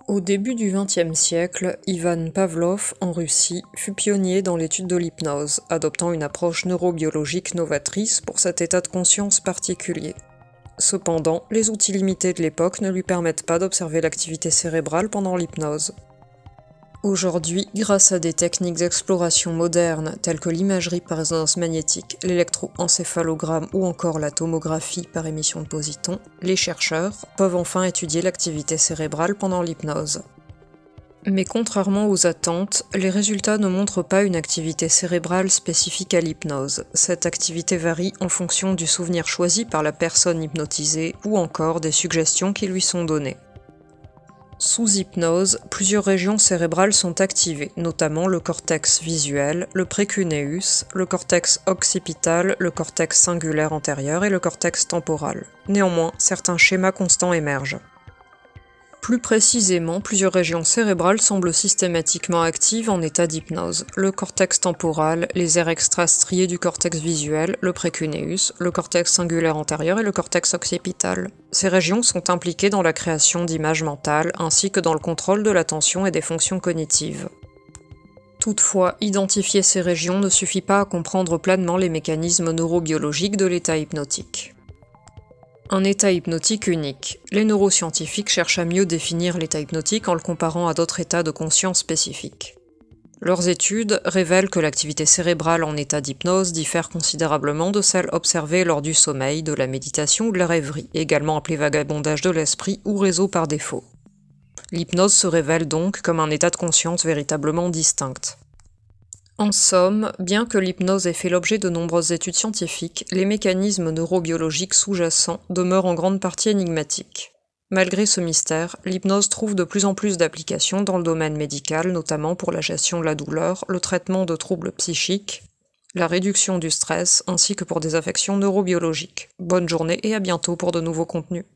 Au début du XXe siècle, Ivan Pavlov, en Russie, fut pionnier dans l'étude de l'hypnose, adoptant une approche neurobiologique novatrice pour cet état de conscience particulier. Cependant, les outils limités de l'époque ne lui permettent pas d'observer l'activité cérébrale pendant l'hypnose. Aujourd'hui, grâce à des techniques d'exploration modernes telles que l'imagerie par résonance magnétique, l'électroencéphalogramme ou encore la tomographie par émission de positons, les chercheurs peuvent enfin étudier l'activité cérébrale pendant l'hypnose. Mais contrairement aux attentes, les résultats ne montrent pas une activité cérébrale spécifique à l'hypnose. Cette activité varie en fonction du souvenir choisi par la personne hypnotisée ou encore des suggestions qui lui sont données. Sous hypnose, plusieurs régions cérébrales sont activées, notamment le cortex visuel, le précuneus, le cortex occipital, le cortex cingulaire antérieur et le cortex temporal. Néanmoins, certains schémas constants émergent. Plus précisément, plusieurs régions cérébrales semblent systématiquement actives en état d'hypnose. Le cortex temporal, les aires extrastriées du cortex visuel, le précuneus, le cortex cingulaire antérieur et le cortex occipital. Ces régions sont impliquées dans la création d'images mentales ainsi que dans le contrôle de l'attention et des fonctions cognitives. Toutefois, identifier ces régions ne suffit pas à comprendre pleinement les mécanismes neurobiologiques de l'état hypnotique. Un état hypnotique unique. Les neuroscientifiques cherchent à mieux définir l'état hypnotique en le comparant à d'autres états de conscience spécifiques. Leurs études révèlent que l'activité cérébrale en état d'hypnose diffère considérablement de celle observée lors du sommeil, de la méditation ou de la rêverie, également appelé vagabondage de l'esprit ou réseau par défaut. L'hypnose se révèle donc comme un état de conscience véritablement distinct. En somme, bien que l'hypnose ait fait l'objet de nombreuses études scientifiques, les mécanismes neurobiologiques sous-jacents demeurent en grande partie énigmatiques. Malgré ce mystère, l'hypnose trouve de plus en plus d'applications dans le domaine médical, notamment pour la gestion de la douleur, le traitement de troubles psychiques, la réduction du stress, ainsi que pour des affections neurobiologiques. Bonne journée et à bientôt pour de nouveaux contenus.